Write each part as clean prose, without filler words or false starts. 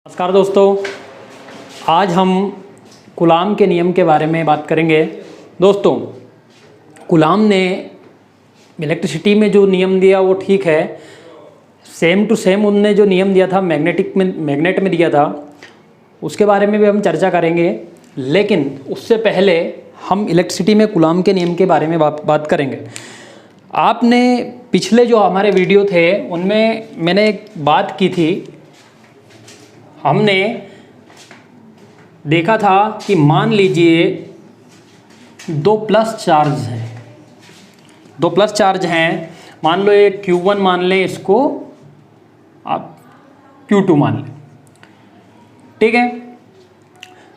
नमस्कार दोस्तों, आज हम कूलाम के नियम के बारे में बात करेंगे। दोस्तों, कूलाम ने इलेक्ट्रिसिटी में जो नियम दिया वो ठीक है, सेम टू सेम उनने जो नियम दिया था मैग्नेट में दिया था, उसके बारे में भी हम चर्चा करेंगे। लेकिन उससे पहले हम इलेक्ट्रिसिटी में कूलाम के नियम के बारे में बात करेंगे। आपने पिछले जो हमारे वीडियो थे उनमें मैंने एक बात की थी। हमने देखा था कि मान लीजिए दो प्लस चार्ज हैं, मान लो ये Q1 मान लें, इसको आप Q2 मान लें, ठीक है।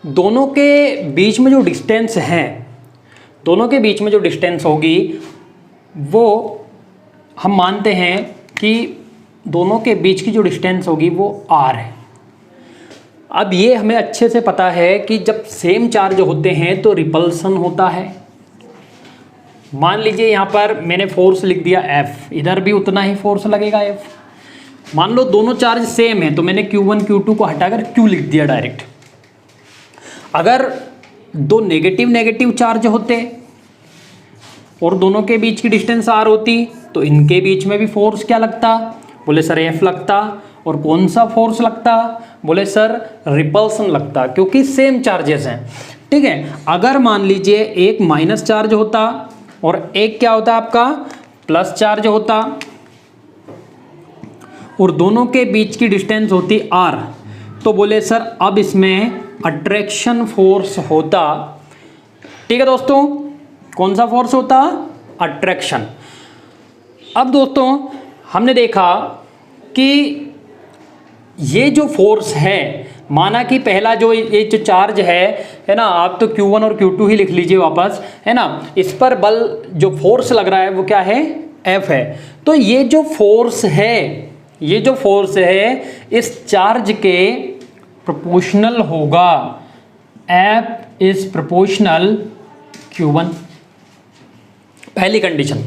दोनों के बीच में जो डिस्टेंस है, दोनों के बीच में जो डिस्टेंस होगी वो हम मानते हैं कि दोनों के बीच की जो डिस्टेंस होगी वो R है। अब ये हमें अच्छे से पता है कि जब सेम चार्ज होते हैं तो रिपल्सन होता है। मान लीजिए यहाँ पर मैंने फोर्स लिख दिया F, इधर भी उतना ही फोर्स लगेगा F। मान लो दोनों चार्ज सेम है तो मैंने Q1 Q2 को हटाकर Q लिख दिया डायरेक्ट। अगर दो नेगेटिव चार्ज होते और दोनों के बीच की डिस्टेंस R होती तो इनके बीच में भी फोर्स क्या लगता? बोले सर F लगता। और कौन सा फोर्स लगता? बोले सर रिपल्सन लगता, क्योंकि सेम चार्जेस हैं, ठीक है। अगर मान लीजिए एक माइनस चार्ज होता और एक क्या होता आपका प्लस चार्ज होता और दोनों के बीच की डिस्टेंस होती R, तो बोले सर अब इसमें अट्रैक्शन फोर्स होता, ठीक है दोस्तों। कौन सा फोर्स होता? अट्रैक्शन। अब दोस्तों हमने देखा कि ये जो फोर्स है, माना कि पहला जो ये जो चार्ज है ना, आप तो Q1 और Q2 ही लिख लीजिए वापस, है ना। इस पर बल जो फोर्स लग रहा है वो क्या है? F है। तो ये जो फोर्स है इस चार्ज के प्रोपोर्शनल होगा। F इज प्रोपोर्शनल Q1, पहली कंडीशन।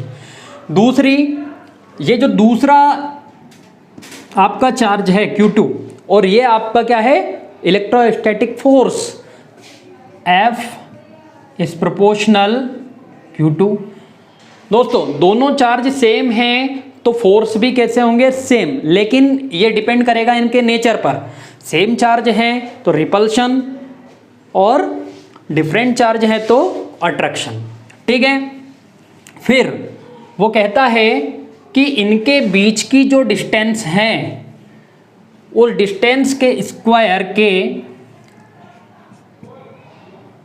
दूसरी, ये जो दूसरा आपका चार्ज है Q2 और ये आपका क्या है? Electrostatic force, F is proportional Q2। दोस्तों दोनों चार्ज सेम हैं तो फोर्स भी कैसे होंगे? सेम। लेकिन ये डिपेंड करेगा इनके नेचर पर। सेम चार्ज हैं तो रिपल्शन और डिफरेंट चार्ज है तो अट्रैक्शन, ठीक है। फिर वो कहता है कि इनके बीच की जो डिस्टेंस है उस डिस्टेंस के स्क्वायर के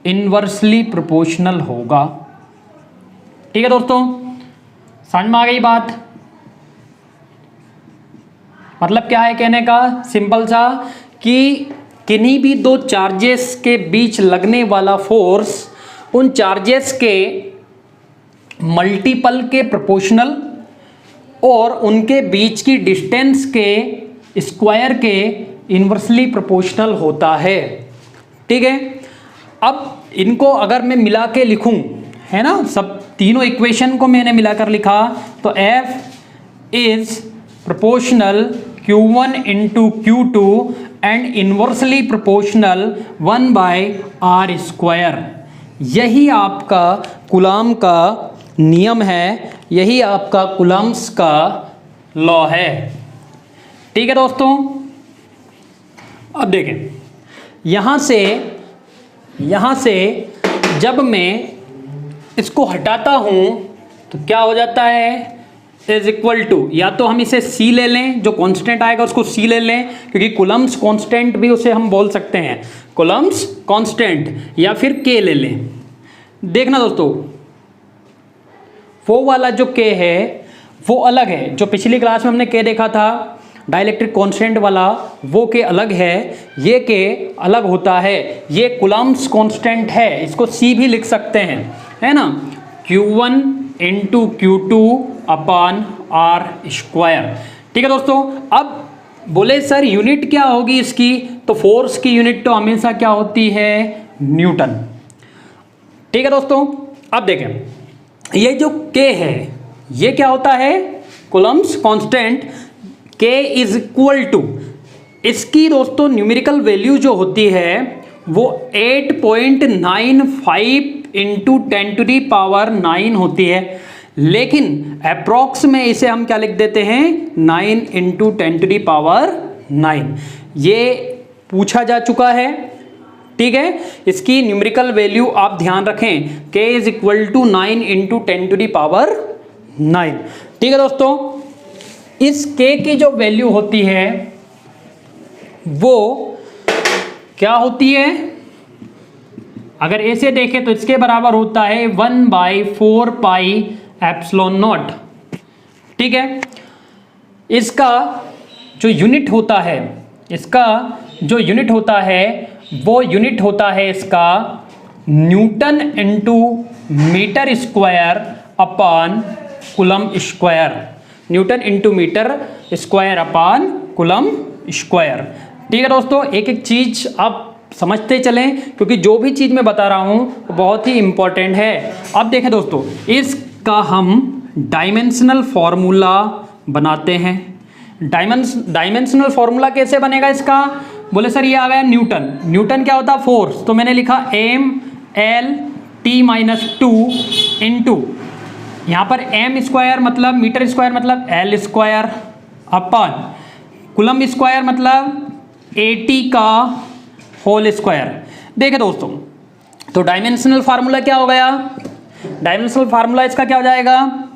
इनवर्सली प्रोपोर्शनल होगा, ठीक है दोस्तों। समझ में आ गई बात? मतलब क्या है कहने का? सिंपल सा कि किन्हीं भी दो चार्जेस के बीच लगने वाला फोर्स उन चार्जेस के मल्टीपल के प्रोपोर्शनल और उनके बीच की डिस्टेंस के स्क्वायर के इन्वर्सली प्रोपोर्शनल होता है, ठीक है। अब इनको अगर मैं मिला के लिखूं, है ना, सब तीनों इक्वेशन को मैंने मिलाकर लिखा तो F is proportional Q1 into Q2 and inversely proportional 1/r²। यही आपका कूलाम का नियम है, यही आपका कूलम्ब्स का लॉ है, ठीक है दोस्तों। अब देखें, यहां से जब मैं इसको हटाता हूं तो क्या हो जाता है? इज इक्वल टू, या तो हम इसे C ले लें, जो कांस्टेंट आएगा उसको C ले लें, क्योंकि कूलम्ब्स कांस्टेंट भी उसे हम बोल सकते हैं, कूलम्ब्स कांस्टेंट, या फिर K ले लें। देखना दोस्तों, वो वाला जो K है वो अलग है। जो पिछली क्लास में हमने K देखा था डाइलेक्ट्रिक कांस्टेंट वाला, वो K अलग है, ये K अलग होता है। ये कूलम्ब्स कांस्टेंट है, इसको C भी लिख सकते हैं, है ना, Q1 into Q2 upon R², ठीक है दोस्तों। अब बोले सर यूनिट क्या होगी इसकी? तो फोर्स की यूनिट तो हमेशा क्या होती है? न्यूटन, ठीक है दोस्तों। अब देखें, ये जो K है ये क्या होता है? Coulomb's constant K is equal to इसकी दोस्तों न्यूमेरिकल वैल्यू जो होती है वो 8.95 इंटू 10⁻⁹ होती है, लेकिन अप्रॉक्स में इसे हम क्या लिख देते हैं 9 इंटू 10⁻⁹। ये पूछा जा चुका है, ठीक है। इसकी न्यूमेरिकल वैल्यू आप ध्यान रखें, k is equal to 9 into 10⁻⁹। ठीक है दोस्तों, इस k की जो वैल्यू होती है वो क्या होती है, अगर ऐसे देखें तो इसके बराबर होता है 1/4 पाई एप्सिलॉन नॉट। ठीक है, इसका जो यूनिट होता है, इसका जो यूनिट होता है वो यूनिट होता है इसका newton into metre square upon coulomb square. Newton into metre square upon coulomb square. ठीक है दोस्तों, एक एक चीज आप समझते चलें, क्योंकि जो भी चीज़ मैं बता रहा हूँ वो बहुत ही इंपॉर्टेंट है। अब देखें दोस्तों, इसका हम डायमेंशनल फॉर्मूला बनाते हैं। डायमेंशनल फॉर्मूला कैसे बनेगा इसका, बोले सर ये आ गया न्यूटन। न्यूटन क्या होता है फोर्स, तो मैंने लिखा mL/t-2 इंटू यहाँ पर m स्क्वायर मतलब मीटर स्क्वायर मतलब l square upon coulomb square मतलब AT का होल स्क्वायर। देखें दोस्तों, तो डायमेंशनल फार्मूला क्या हो गया, डायमेंशनल फार्मूला इसका क्या हो जाएगा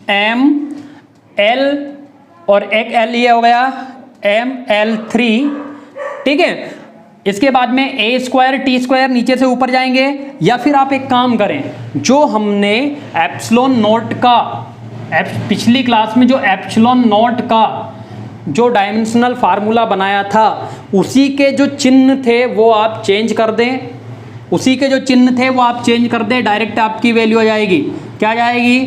mL और एक l ये हो गया mL3। ठीक है, इसके बाद में a² t² नीचे से ऊपर जाएंगे, या फिर आप एक काम करें, जो हमने एप्सिलॉन नॉट का पिछली क्लास में जो एप्सिलॉन नॉट का जो डायमेंशनल फार्मूला बनाया था उसी के जो चिन्ह थे वो आप चेंज कर दें, उसी के जो चिन्ह थे वो आप चेंज कर दें, डायरेक्ट आपकी वैल्यू आ जाएगी। क्या जाएगी,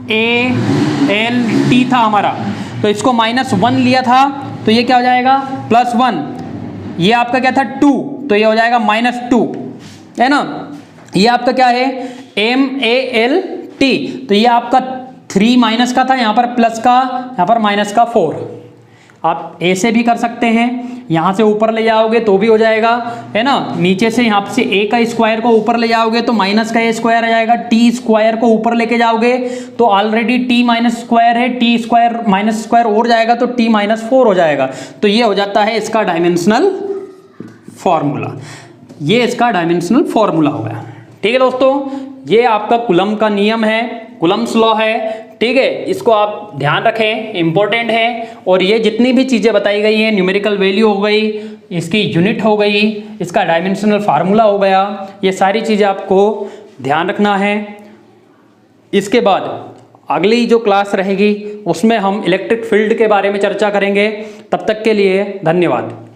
mALT था हमारा, तो इसको -1 लिया था, तो ये क्या हो जाएगा +1। ये आपका क्या था 2, तो ये हो जाएगा -2, है ना। ये आपका क्या है mALT, तो ये आपका 3 माइनस का था, यहाँ पर प्लस का, यहाँ पर माइनस का 4। आप ऐसे भी कर सकते हैं, यहाँ से ऊपर ले जाओगे तो भी हो जाएगा, है ना। नीचे से यहाँ से a का स्क्वायर को ऊपर ले जाओगे तो माइनस का a स्क्वायर आ जाएगा, t स्क्वायर को ऊपर लेके जाओगे तो ऑलरेडी t माइनस स्क्वायर है, t स्क्वायर माइनस स्क्वायर और जाएगा तो t -4 हो जाएगा। तो ये हो जाता है इसका डायमेंशनल फॉर्मूला, ये इसका डायमेंशनल फॉर्मूला हो गया। ठीक है दोस्तों, ये आपका कूलम का नियम है, कूलम्स लॉ है। ठीक है, इसको आप ध्यान रखें, इंपॉर्टेंट है। और ये जितनी भी चीज़ें बताई गई हैं, न्यूमेरिकल वैल्यू हो गई, इसकी यूनिट हो गई, इसका डायमेंशनल फार्मूला हो गया, ये सारी चीज़ें आपको ध्यान रखना है। इसके बाद अगली जो क्लास रहेगी उसमें हम इलेक्ट्रिक फील्ड के बारे में चर्चा करेंगे। तब तक के लिए धन्यवाद।